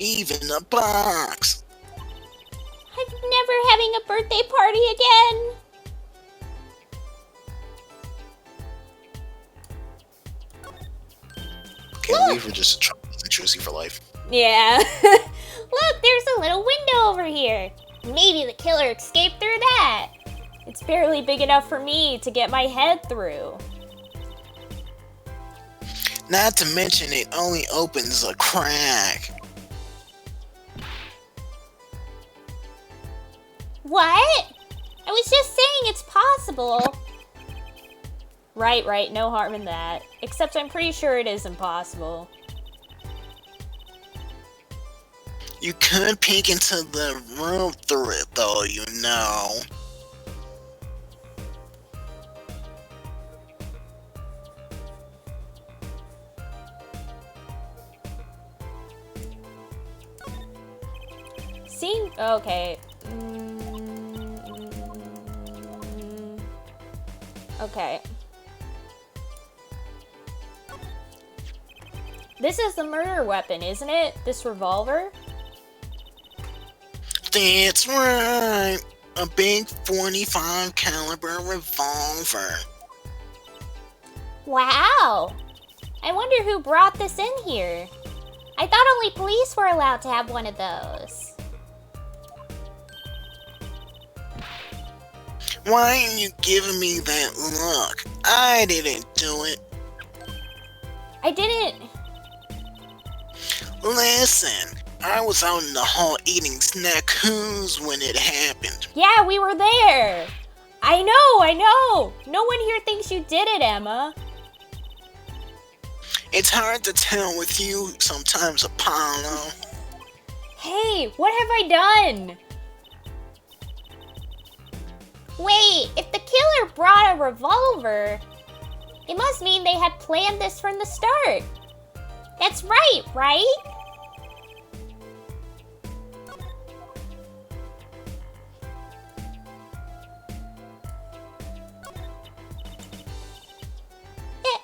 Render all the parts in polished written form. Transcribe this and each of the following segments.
even a box. I'm never having a birthday party again. Can't believe we're just traumatizing Trucy for life. Yeah. Look, there's a little window over here. Maybe the killer escaped through that. It's barely big enough for me to get my head through. Not to mention it only opens a crack. What? I was just saying it's possible. Right, no harm in that. Except I'm pretty sure it is impossible. You could peek into the room through it though, you know. See? Okay. Okay. This is the murder weapon, isn't it? This revolver? That's right. A big 45 caliber revolver. Wow! I wonder who brought this in here. I thought only police were allowed to have one of those. Why are you giving me that look? I didn't do it. I didn't... Listen, I was out in the hall eating snacks when it happened. Yeah, we were there. I know. No one here thinks you did it, Emma. It's hard to tell with you sometimes, Apollo. Hey, what have I done? Wait, if the killer brought a revolver, it must mean they had planned this from the start. That's right?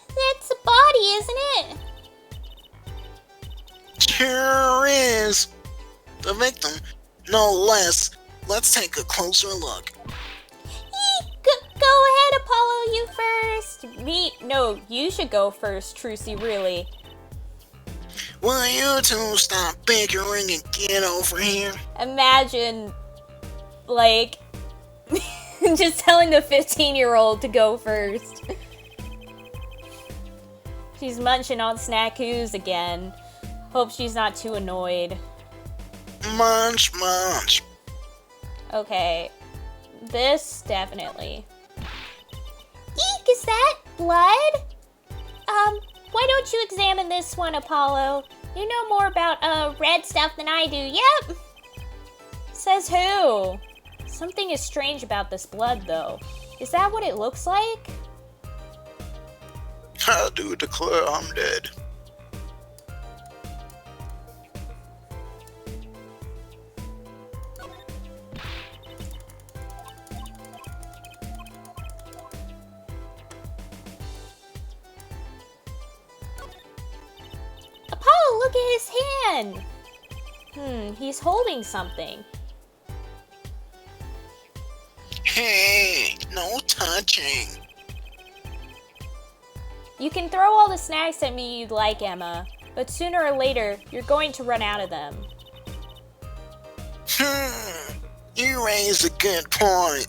That's a body, isn't it? Sure is. The victim, no less. Let's take a closer look. Go ahead, Apollo, you first. No, you should go first, Trucy, really. Will you two stop bickering and get over here? Imagine, like, just telling the 15-year-old to go first. She's munching on snackoos again. Hope she's not too annoyed. Munch. Okay. This, definitely. Eek, is that blood? Why don't you examine this one, Apollo? You know more about, red stuff than I do. Yep! Says who? Something is strange about this blood, though. Is that what it looks like? I do declare I'm dead. Apollo, look at his hand! He's holding something. Hey, no touching. You can throw all the snacks at me you'd like, Emma, but sooner or later, you're going to run out of them. You raise a good point.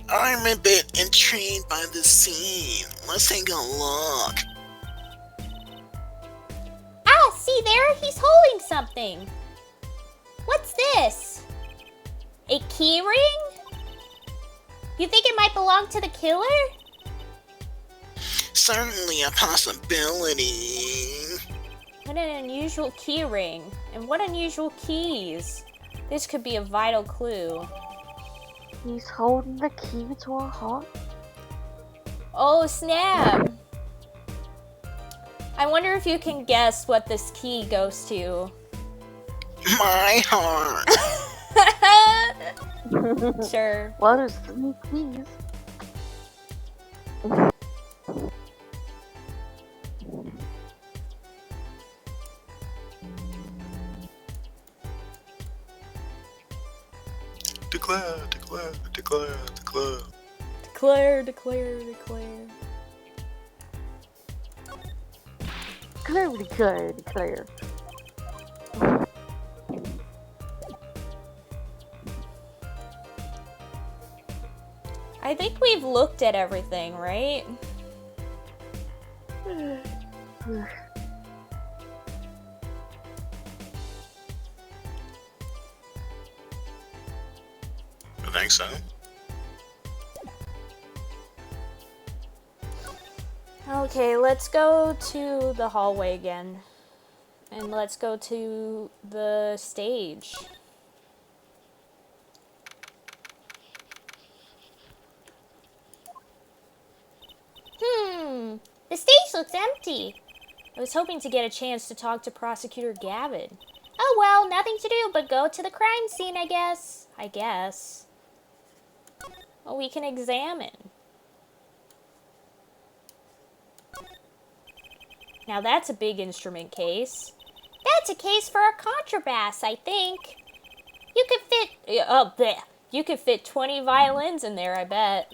I'm a bit intrigued by the scene. Let's take a look. Ah, see there? He's holding something. What's this? A key ring? You think it might belong to the killer? Certainly a possibility. What an unusual key ring. And what unusual keys. This could be a vital clue. He's holding the key to a heart. Oh, snap! I wonder if you can guess what this key goes to. My heart. Sure. Well, there's 3 keys. Declare, declare, declare, declare. Declare, declare, declare. Declare, declare, declare. I think we've looked at everything, right? I think so. Okay, let's go to the hallway again. And let's go to the stage. The stage looks empty. I was hoping to get a chance to talk to Prosecutor Gavin. Oh well, nothing to do but go to the crime scene, I guess. Well, we can examine. Now that's a big instrument case. That's a case for a contrabass, I think. You could fit 20 violins in there, I bet.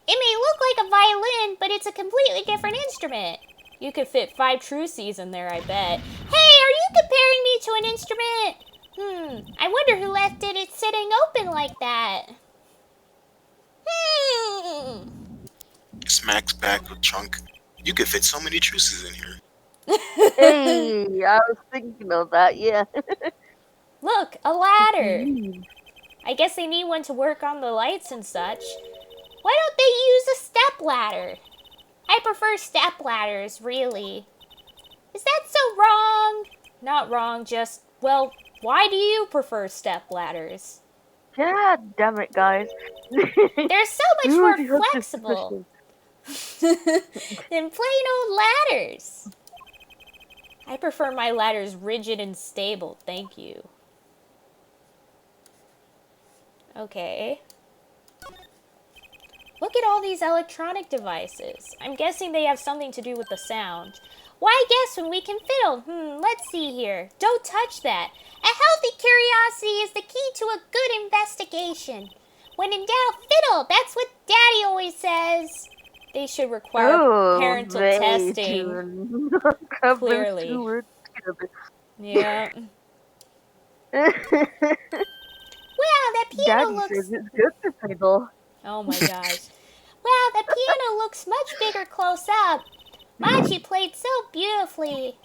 It may look like a violin, but it's a completely different instrument. You could fit 5 truces in there, I bet. Hey, are you comparing me to an instrument? I wonder who left it sitting open like that. Smacks back with trunk. You could fit so many truces in here. Hey, I was thinking of that, yeah. Look, a ladder. I guess they need one to work on the lights and such. Why don't they use a step ladder? I prefer step ladders, really. Is that so wrong? Not wrong, just, well, why do you prefer step ladders? God damn it, guys. They're so much more flexible than plain old ladders. I prefer my ladders rigid and stable, thank you. Okay. Look at all these electronic devices. I'm guessing they have something to do with the sound. Why guess when we can fiddle? Let's see here. Don't touch that. A healthy curiosity is the key to a good investigation. When in doubt, fiddle. That's what Daddy always says. They should require parental testing. Clearly. Yeah. Wow, that piano Daddy looks... says it's good to fiddle. Oh my gosh. Wow, that piano looks much bigger close up. Machi played so beautifully.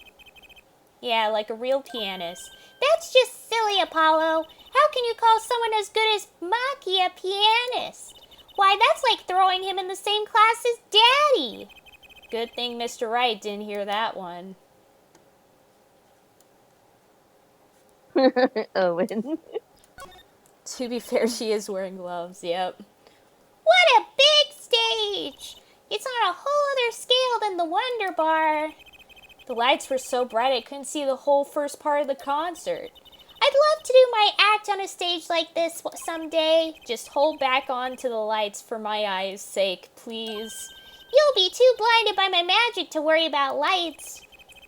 Yeah, like a real pianist. That's just silly, Apollo. How can you call someone as good as Maki a pianist? Why, that's like throwing him in the same class as Daddy. Good thing Mr. Wright didn't hear that one. Owen. To be fair, she is wearing gloves, yep. What a big stage! It's on a whole other scale than the Wonder Bar. The lights were so bright I couldn't see the whole first part of the concert. I'd love to do my act on a stage like this someday. Just hold back on to the lights for my eyes' sake, please. You'll be too blinded by my magic to worry about lights.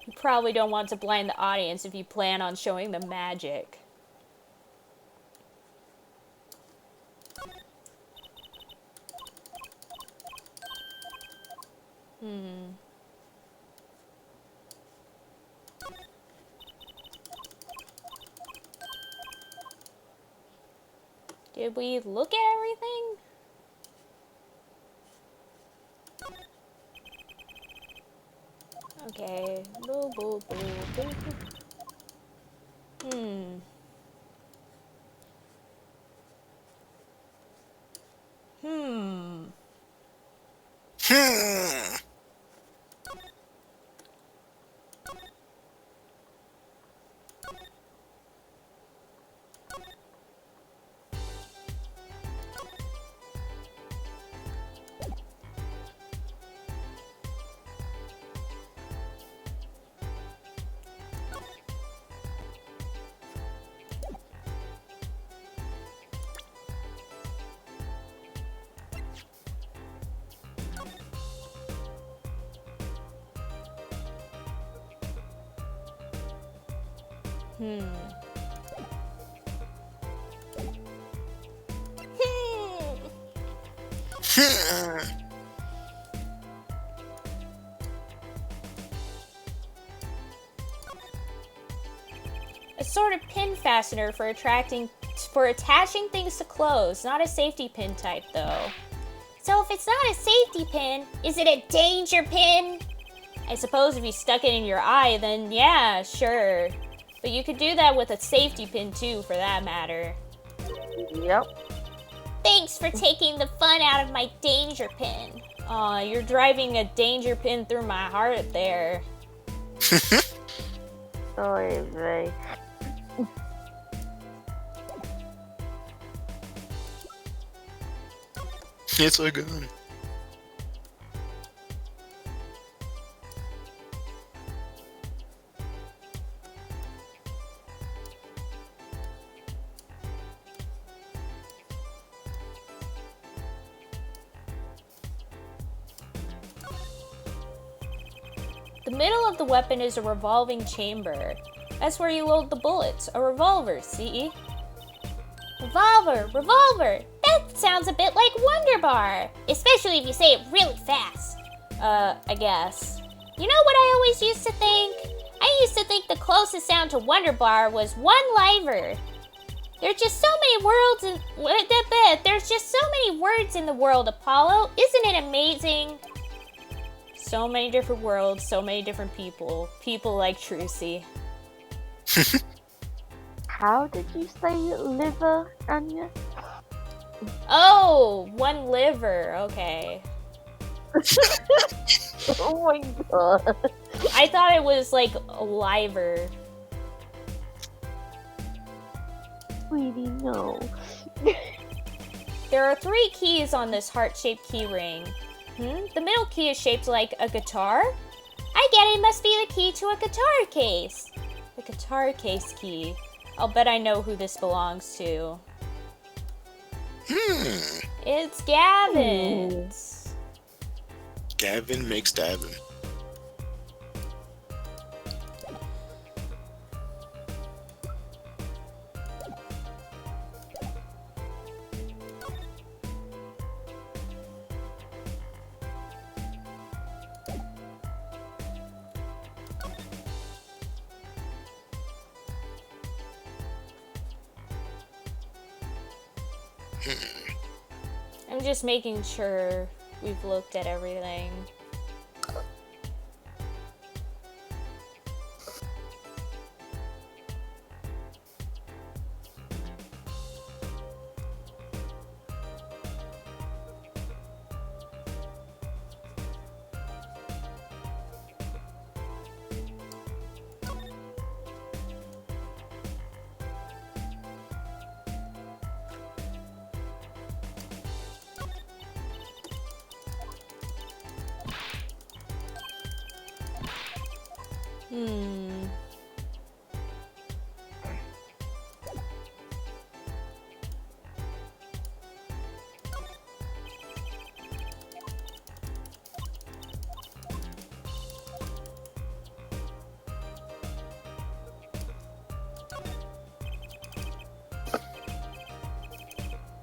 You probably don't want to blind the audience if you plan on showing them magic. Did we look at everything? Okay. Boo, boo, boo, boo, boo. A sort of pin fastener for attaching things to clothes, not a safety pin type though. So if it's not a safety pin, is it a danger pin? I suppose if you stuck it in your eye, then yeah, sure. But you could do that with a safety pin too, for that matter. Yep. Thanks for taking the fun out of my danger pin. Aw, you're driving a danger pin through my heart there. Sorry, Ray. It's a gun. The middle of the weapon is a revolving chamber. That's where you load the bullets. A revolver, see? Revolver, revolver! That sounds a bit like Wonder Bar. Especially if you say it really fast. I guess. You know what I always used to think? I used to think the closest sound to Wonder Bar was one-liver. There's just so many words there's just so many words in the world, Apollo. Isn't it amazing? So many different worlds, so many different people. People like Trucy. How did you say liver, Anya? Oh, one liver. Okay. Oh my god. I thought it was like a liver. Sweetie, no. There are 3 keys on this heart-shaped key ring. The middle key is shaped like a guitar? I get it must be the key to a guitar case. The guitar case key. I'll bet I know who this belongs to. It's Gavin's. Gavin makes Davin. I'm just making sure we've looked at everything.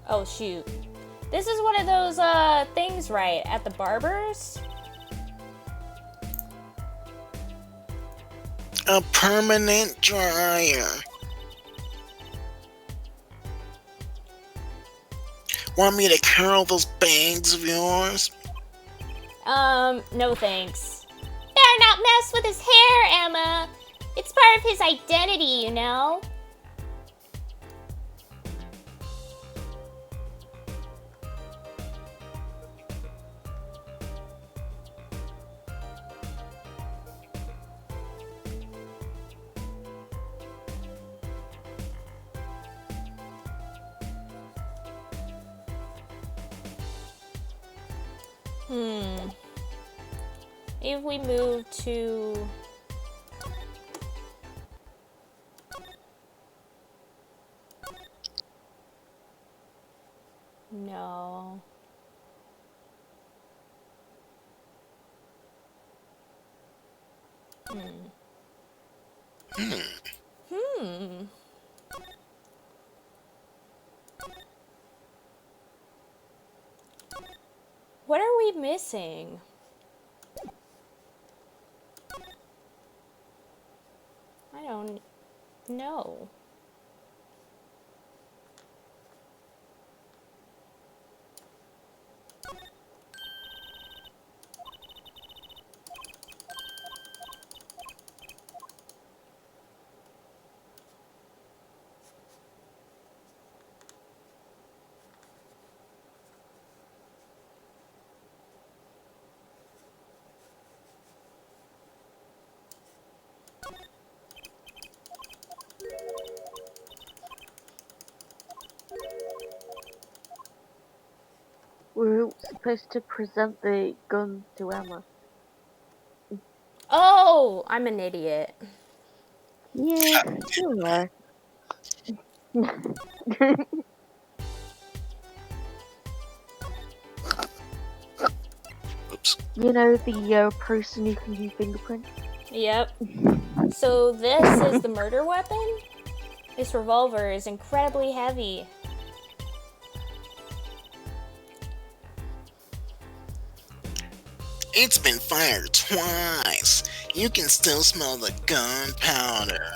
Oh shoot. This is one of those things, right? At the barber's? A permanent dryer. Want me to curl those bangs of yours? No thanks. Better not mess with his hair, Emma. It's part of his identity, you know? If we move to... No. missing? I don't know. We're supposed to present the gun to Emma. Oh, I'm an idiot. Yeah, you are. Oops. You know, the person who can do fingerprints? Yep. So this is the murder weapon? This revolver is incredibly heavy. It's been fired twice. You can still smell the gunpowder.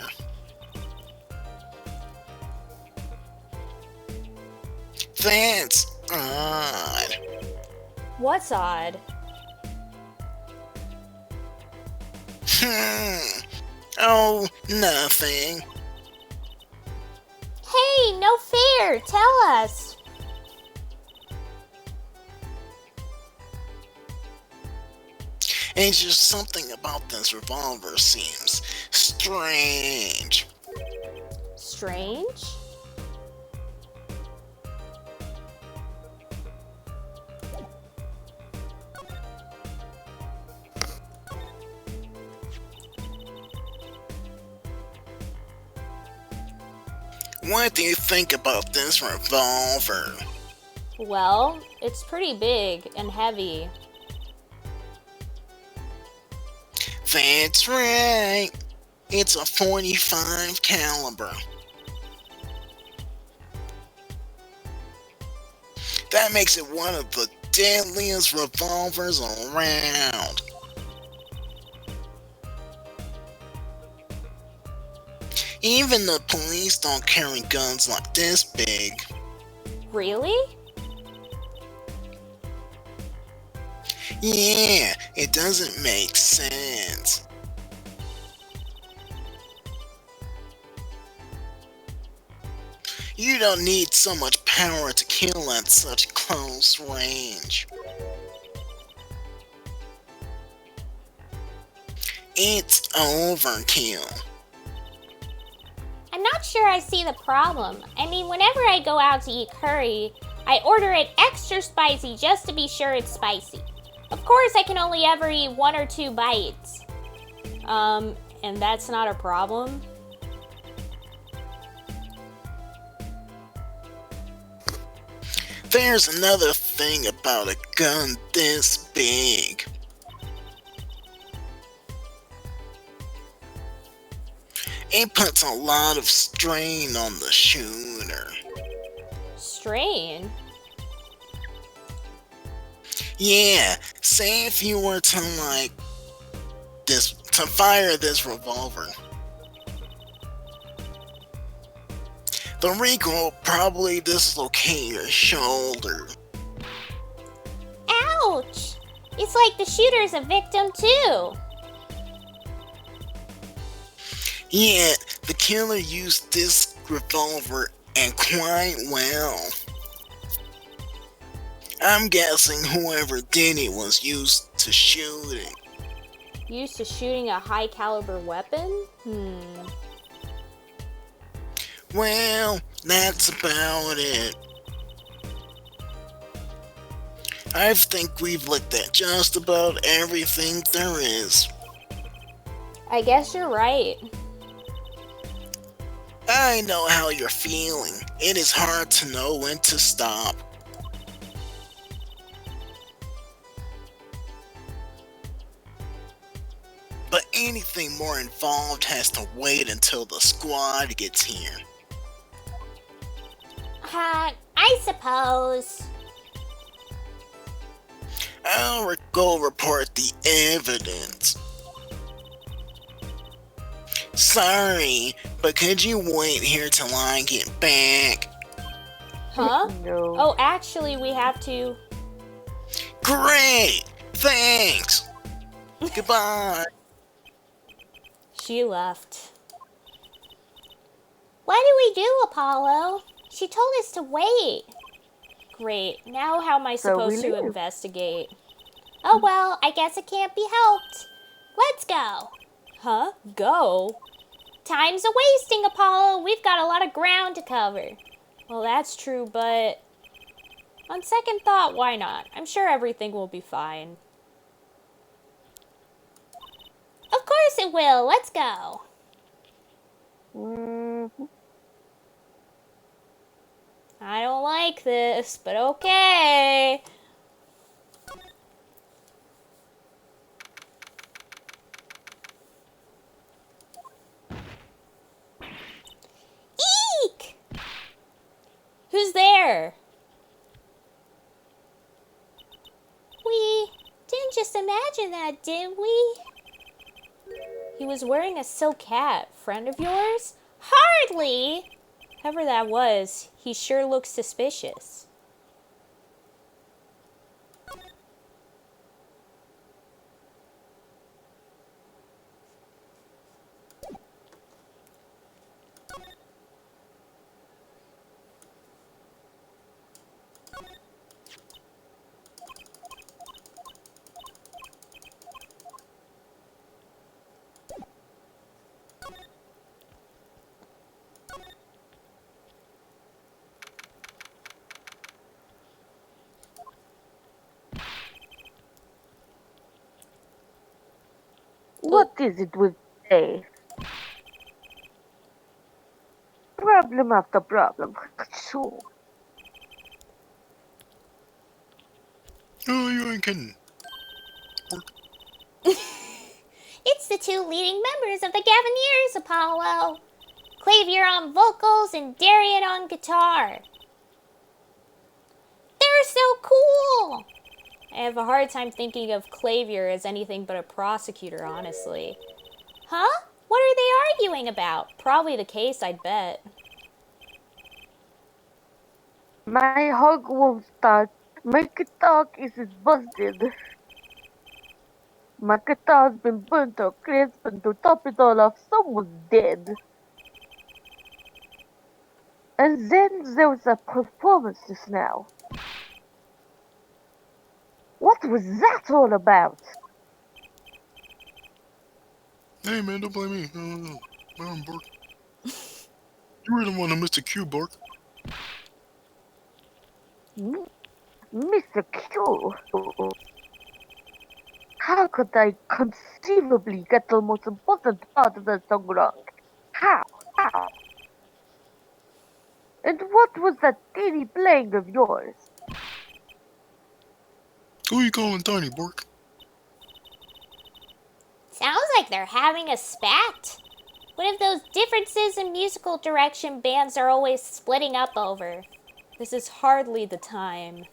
That's odd. What's odd? Oh, nothing. Hey, no fair! Tell us! It's just something about this revolver seems strange. Strange? What do you think about this revolver? Well, it's pretty big and heavy. That's right. It's a 45 caliber. That makes it one of the deadliest revolvers around. Even the police don't carry guns like this big. Really? Yeah, it doesn't make sense. You don't need so much power to kill at such close range. It's overkill. I'm not sure I see the problem. I mean, whenever I go out to eat curry, I order it extra spicy just to be sure it's spicy. Of course, I can only ever eat 1 or 2 bites. And that's not a problem? There's another thing about a gun this big. It puts a lot of strain on the shooter. Strain? Yeah, say if you were to fire this revolver. The recoil will probably dislocate your shoulder. Ouch! It's like the shooter's a victim too. Yet, the killer used this revolver and quite well. I'm guessing whoever did it was used to shooting. Used to shooting a high caliber weapon? Well, that's about it. I think we've looked at just about everything there is. I guess you're right. I know how you're feeling. It is hard to know when to stop. But anything more involved has to wait until the squad gets here. I suppose. I'll go report the evidence. Sorry, but could you wait here till I get back? Huh? No. Oh, actually, we have to. Great! Thanks! Goodbye! She left. What do we do, Apollo? She told us to wait. Great. Now how am I So we supposed to leave. investigate? Oh well, I guess it can't be helped. Let's go. Huh? Go? Time's a-wasting, Apollo. We've got a lot of ground to cover. Well, that's true, but on second thought, why not? I'm sure everything will be fine. Of course it will. Let's go. Mhm. I don't like this, but okay. Eek! Who's there? We didn't just imagine that, did we? He was wearing a silk hat. Friend of yours? Hardly! Whoever that was, he sure looks suspicious. What is it with today? Problem after problem. So, Oh, you ain't kidding. It's the two leading members of the Gaviniers, Apollo. Klavier on vocals and Darian on guitar. They're so cool! I have a hard time thinking of Klavier as anything but a prosecutor, honestly. Huh? What are they arguing about? Probably the case, I'd bet. my hog won't start. My guitar is busted. My guitar's been burnt or crisp, and to top it all off, someone's dead. And then there was a performance just now. What was that all about? Hey man, don't blame me. No. Bark. You were the one who missed the cue, Bark. Mr. Q. How could I conceivably get the most important part of the song wrong? How? How? And what was that teeny playing of yours? Who you calling Tiny, Bark? Sounds like they're having a spat. One of those differences in musical direction bands are always splitting up over. This is hardly the time.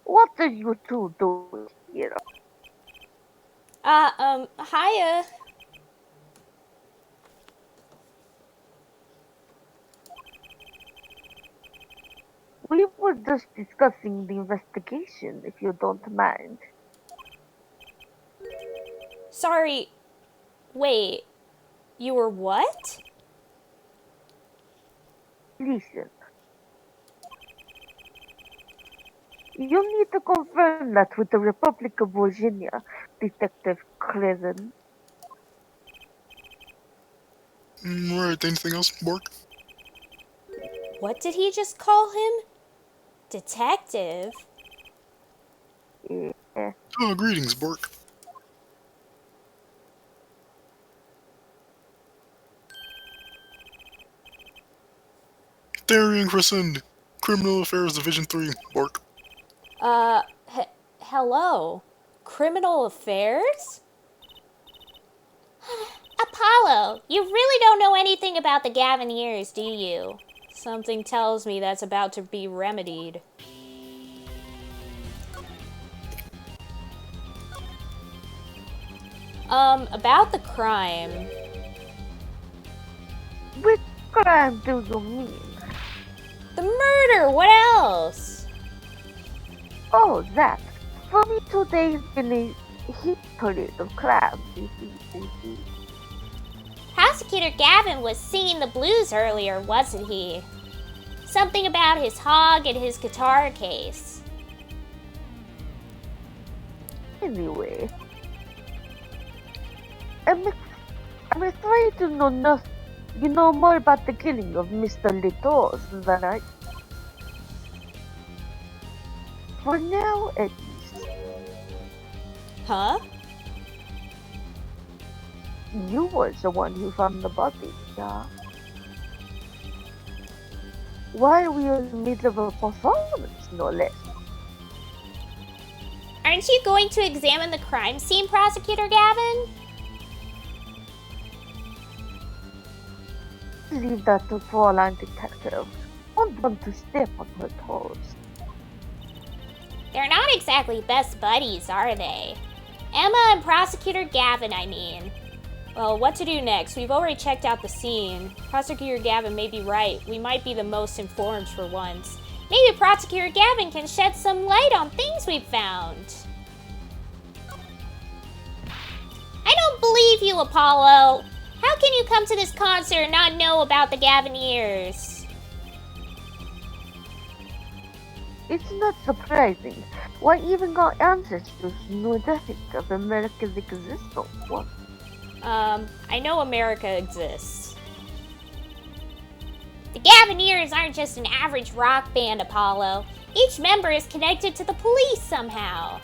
What are you two doing here? Hiya. We were just discussing the investigation, if you don't mind. Sorry. Wait. You were what? Listen. You need to confirm that with the Republic of Virginia, Detective Crescent. Right, anything else, Bark? What did he just call him? Detective? Yeah. Oh, greetings, Bark. Darian Crescent, Criminal Affairs Division 3, Bark. Hello? Criminal affairs? Apollo, you really don't know anything about the Gaviniers, do you? Something tells me that's about to be remedied. About the crime. Which crime do you mean? The murder, what else? Oh, that. For me, today's been a history of crimes. Prosecutor Gavin was singing the blues earlier, wasn't he? Something about his hog and his guitar case. Anyway, I'm afraid to know nothing. You know more about the killing of Mr. Litos than I. For now, at least. Huh? You were the one who found the body, yeah? While we were in the middle of a performance, no less. Aren't you going to examine the crime scene, Prosecutor Gavin? Leave that to Fräulein Detective. Don't want to step on her toes. They're not exactly best buddies, are they? Emma and Prosecutor Gavin, I mean. Well, what to do next? We've already checked out the scene. Prosecutor Gavin may be right. We might be the most informed for once. Maybe Prosecutor Gavin can shed some light on things we've found. I don't believe you, Apollo. How can you come to this concert and not know about the Gavineers? It's not surprising. Why even our ancestors knew nothing of America's existence. What? I know America exists. The Gavineers aren't just an average rock band, Apollo. Each member is connected to the police somehow.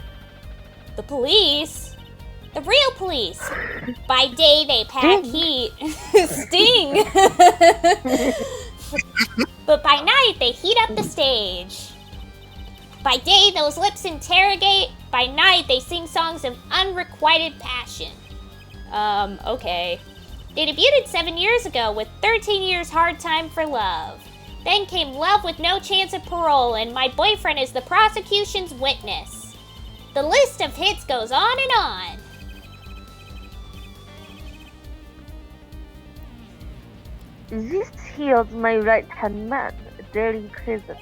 The police? The real police. By day they pack heat. Sting! But by night they heat up the stage. By day those lips interrogate. By night they sing songs of unrequited passion. Okay. They debuted 7 years ago with 13 years hard time for love. Then came Love with No Chance of Parole and My Boyfriend is the Prosecution's Witness. The list of hits goes on and on. This here's my right-hand man, during prison.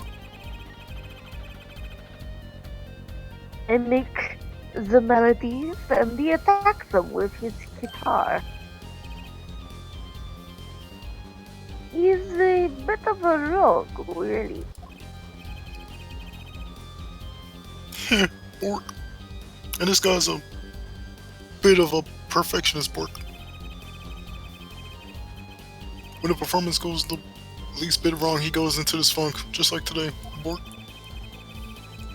I make the melodies and he attacks them with his guitar. He's a bit of a rogue, really. Bork. And this guy's a bit of a perfectionist, Bork. When the performance goes the least bit wrong, he goes into this funk, just like today, Bork.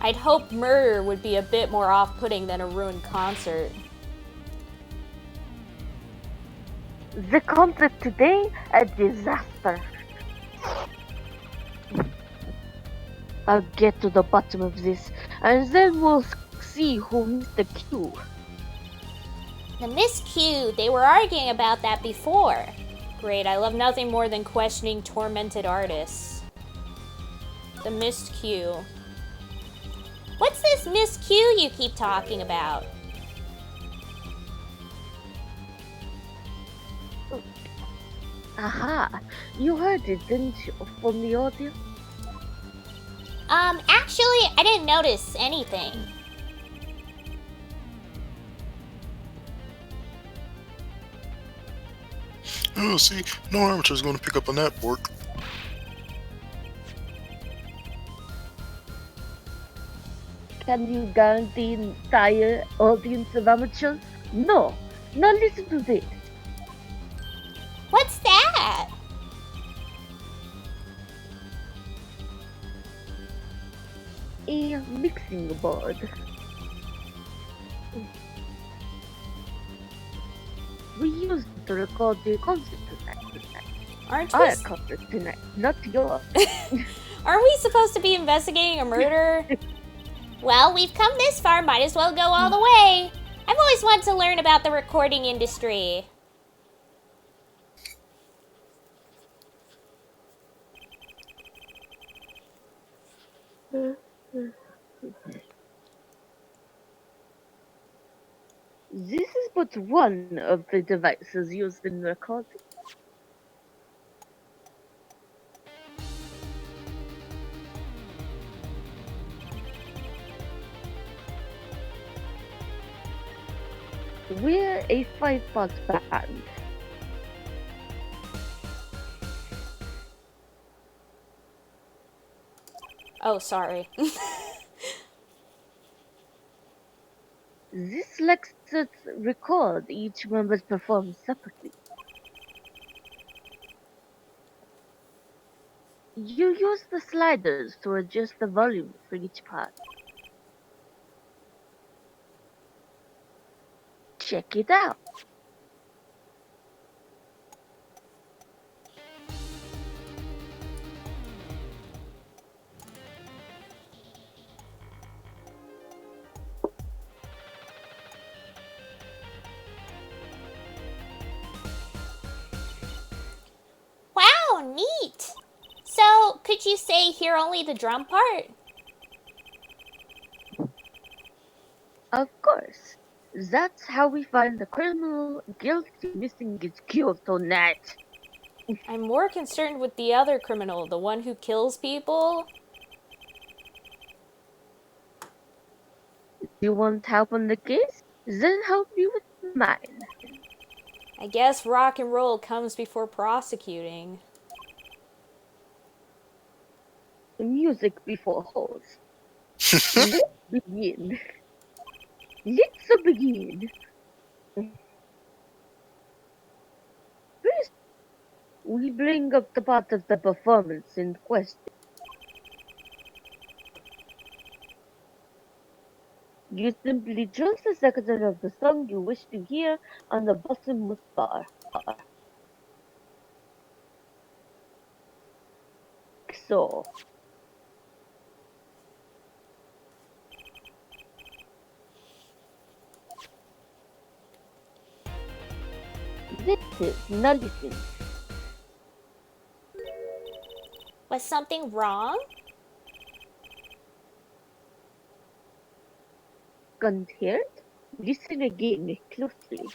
I'd hope murder would be a bit more off-putting than a ruined concert. The concert today, a disaster. I'll get to the bottom of this, and then we'll see who missed the cue. The miscue, they were arguing about that before. Great, I love nothing more than questioning tormented artists. The missed cue. What's this miscue you keep talking about? Aha, you heard it, didn't you, from the audio? Actually, I didn't notice anything. Oh, see, no amateur's gonna pick up on that, Bork. Can you guarantee an entire audience of amateurs? No. Now listen to this. What's that? A mixing board. We used it to record the concert tonight. Aren't we, Our concert tonight, not yours. aren't we supposed to be investigating a murder? Well, we've come this far, might as well go all the way. I've always wanted to learn about the recording industry. This is but one of the devices used in recording. We're a 5-part band. Oh, sorry. This lets us record each member's performance separately. You use the sliders to adjust the volume for each part. Check it out. Wow, neat! So, could you say hear only the drum part? Of course. That's how we find the criminal guilty missing his Kyoto net. I'm more concerned with the other criminal, the one who kills people. You want help on the case? Then help you with mine. I guess rock and roll comes before prosecuting. Music before holes. Let's begin. Let's begin. First, we bring up the part of the performance in question. You simply choose the section of the song you wish to hear on the bottom bar. So, this is now listen. Was something wrong? Can't hear it? Listen again closely.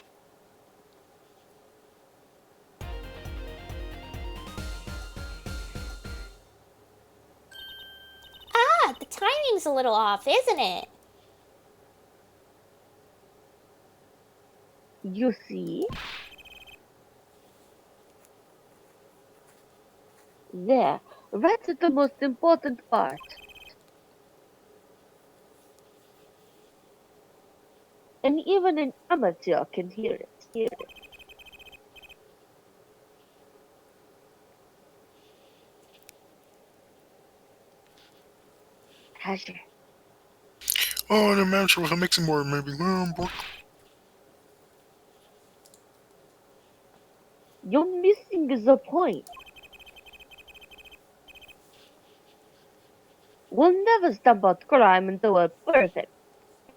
Ah, the timing's a little off, isn't it? You see? There, right at the most important part. And even an amateur can hear it. Tasha, Oh, an amateur with a mixing board, maybe. Boy. you're missing the point. We'll never stamp out crime until we're perfect.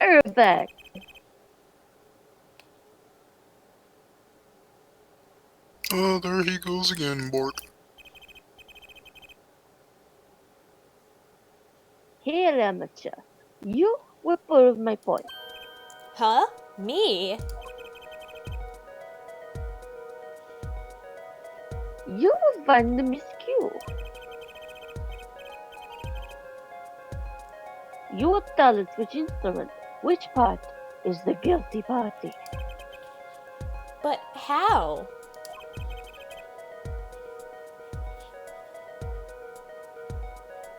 Perfect! Oh, there he goes again, Bork. Here, amateur. You will prove my point. Huh? Me? You will find the miscue. You will tell us which instrument, which part is the guilty party. But how?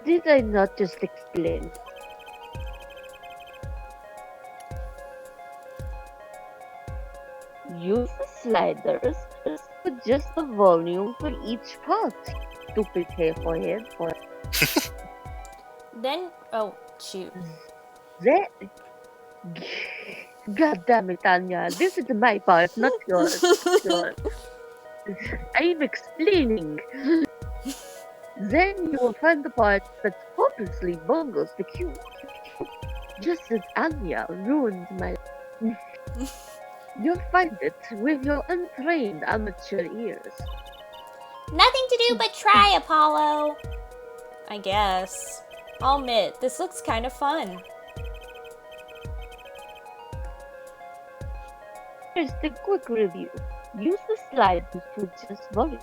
Did I not just explain? Use the sliders to adjust the volume for each part. Stupid hairhead. Then, oh, shoot. That. God damn it, Anya. This is my part, not yours. I'm explaining. Then you will find the part that hopelessly bungles the cue. Just as Anya ruined my. You'll find it with your untrained amateur ears. Nothing to do but try, Apollo. I guess. I'll admit, this looks kind of fun. Just a quick review. Use the slide to adjust volume.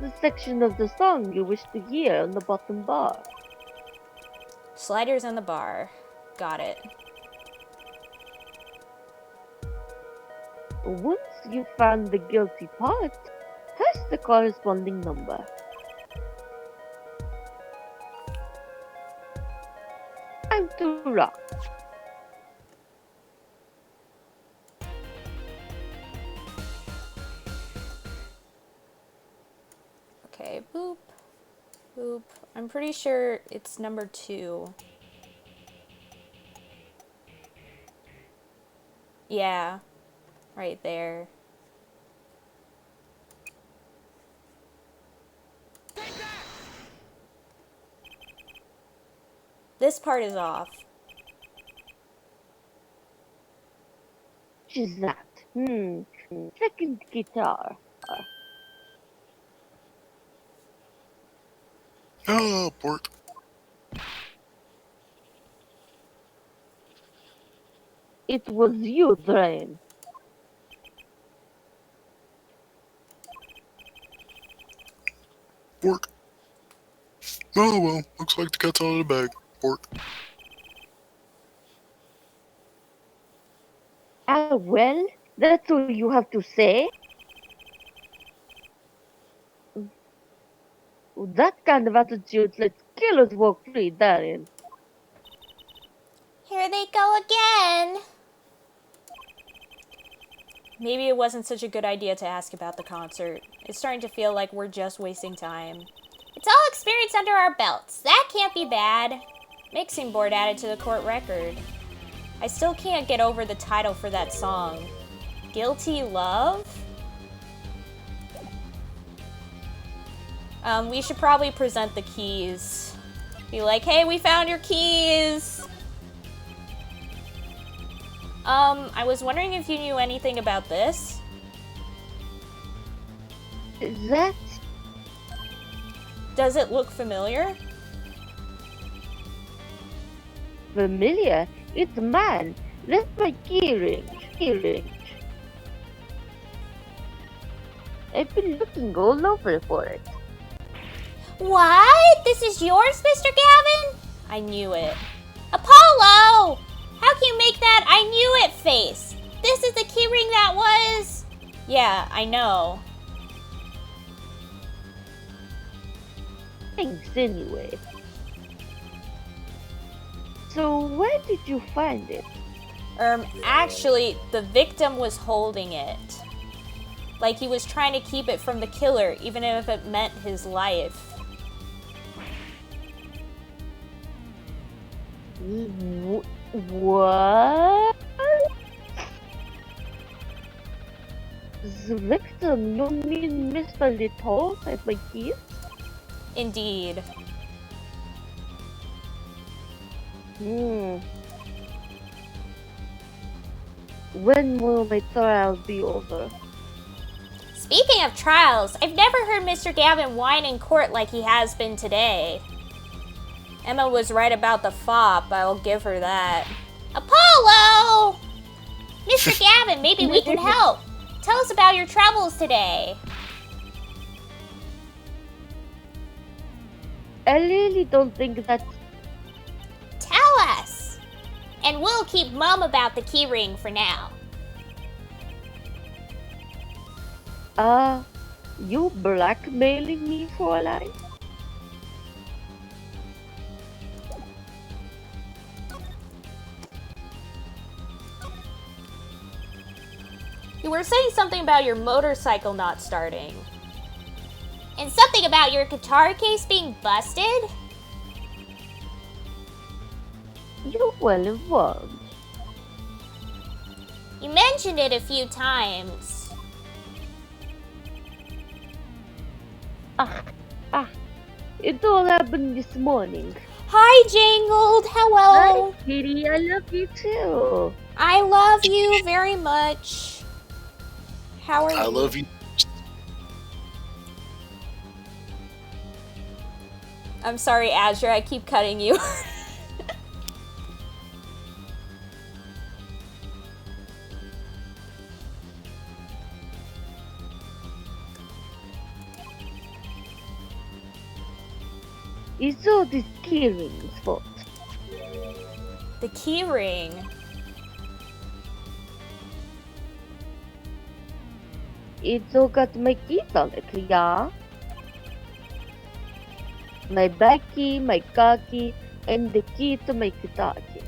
The section of the song you wish to hear on the bottom bar. Sliders on the bar. Got it. Once you found the guilty part, press the corresponding number. Time to rock. Okay, boop. Boop. I'm pretty sure it's number 2. Yeah. Right there. This part is off. What is that? Second guitar. Ah, pork. It was you, Drain. Pork. Oh well, looks like the cat's out of the bag. Pork. Ah, well, that's all you have to say? That kind of attitude lets killers walk free, Darren. Here they go again! Maybe it wasn't such a good idea to ask about the concert. It's starting to feel like we're just wasting time. It's all experience under our belts. That can't be bad. Mixing board added to the court record. I still can't get over the title for that song. Guilty Love? We should probably present the keys. Be like, hey, we found your keys! I was wondering if you knew anything about this? That Does it look familiar? familiar? It's mine. That's my key ring. I've been looking all over for it. What? This is yours, Mr. Gavin? I knew it. Apollo! How can you make that I knew it face? This is the keyring that was... Yeah, I know. Thanks anyway. So where did you find it? Actually, the victim was holding it. Like he was trying to keep it from the killer, even if it meant his life. What? The victim, you mean Mr. Little at my keys? Indeed. When will my trial be over? Speaking of trials, I've never heard Mr. Gavin whine in court like he has been today. Emma was right about the fop, I'll give her that. Apollo! Mr. Gavin, maybe we can help. Tell us about your travels today. I really don't think that's... Tell us. And we'll keep mum about the keyring for now. You blackmailing me, Fräulein? You were saying something about your motorcycle not starting. And something about your guitar case being busted? You're well informed. You mentioned it a few times. It all happened this morning. Hi, Jangled. Hello. Hi, Kitty. I love you too. I love you very much. How are you? I love you. I'm sorry, Azure. I keep cutting you. It's all this keyring's fault. The key ring. It's all got my keys on it, yeah? My back key, my car key, and the key to my guitar keys.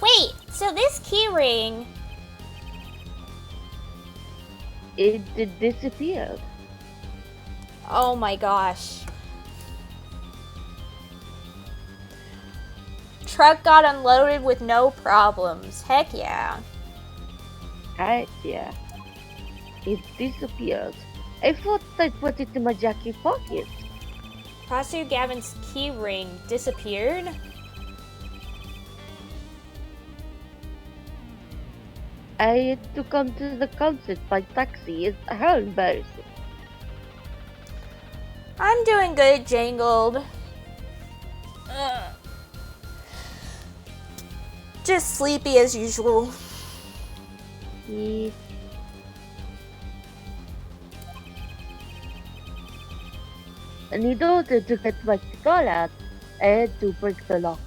Wait, so this key ring. It disappeared. Oh my gosh. Truck got unloaded with no problems. Heck yeah. Yeah. It disappeared. I thought I put it in my jacket pocket. Prosecutor Gavin's key ring disappeared? I had to come to the concert by taxi. It's how embarrassing. I'm doing good, Jangled. Ugh. Just sleepy as usual. Yeah. And in order to get my guitar out, I had to break the lock.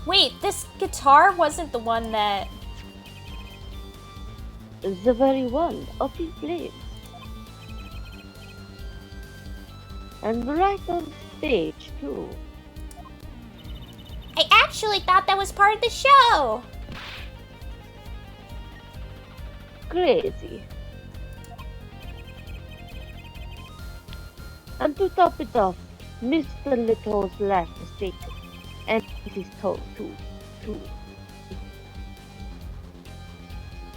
Wait, this guitar wasn't the one that... The very one, up in flames. And right on stage, too. I actually thought that was part of the show! Crazy. And to top it off, Mr. Little's life was taken. And his toe, too.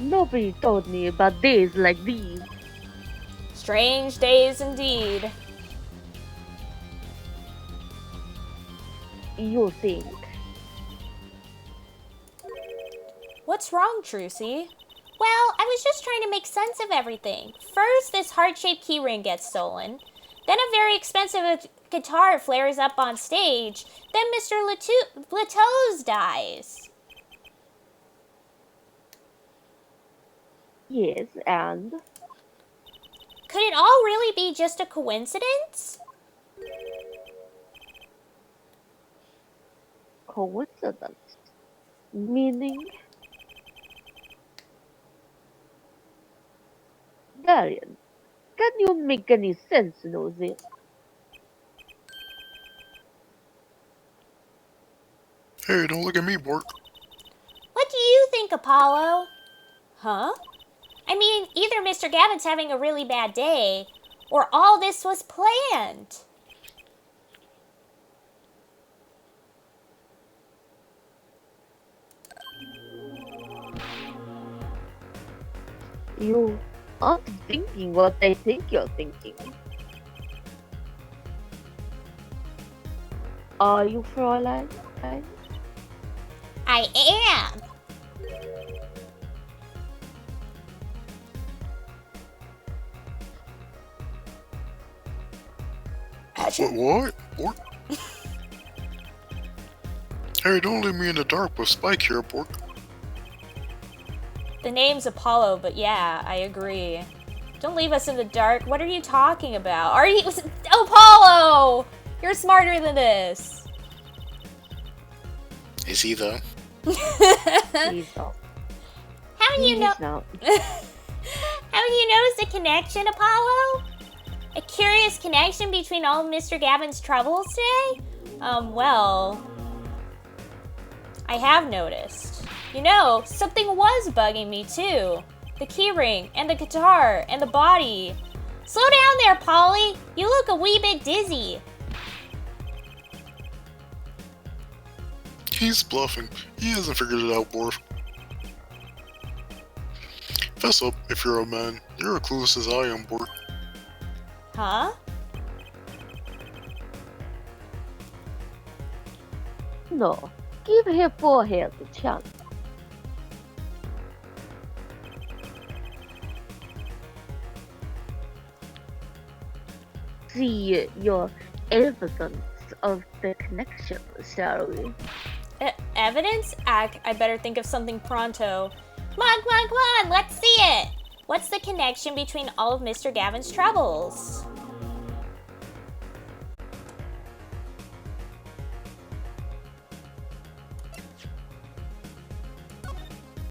Nobody told me about days like these. Strange days indeed. You think. What's wrong, Trucy? Well, I was just trying to make sense of everything. First, this heart-shaped keyring gets stolen. Then a very expensive guitar flares up on stage. Then Mr. Lato's dies. Yes, and? Could it all really be just a coincidence? Coincidence? Meaning? Darian, can you make any sense, Nosy? Hey, don't look at me, Bork. What do you think, Apollo? Huh? I mean, either Mr. Gavin's having a really bad day, or all this was planned. You aren't thinking what I think you're thinking. Are you, Fräulein? I am. What? Bork? Hey, don't leave me in the dark with Spike here, Bork. The name's Apollo, but yeah, I agree. Don't leave us in the dark. What are you talking about? Are you... Apollo! You're smarter than this. Is he though? Please don't. Haven't you Please don't. Haven't you noticed a connection, Apollo? A curious connection between all of Mr. Gavin's troubles today? Well, I have noticed. You know, something was bugging me too. The keyring, and the guitar, and the body. Slow down there, Polly. You look a wee bit dizzy. He's bluffing. He hasn't figured it out, Bork. Fess up, if you're a man. You're as clueless as I am, Bork. Huh? No, give her forehead a chance. See your evidence of the connection, shall we? Evidence? I better think of something pronto. Come on, let's see it! What's the connection between all of Mr. Gavin's troubles?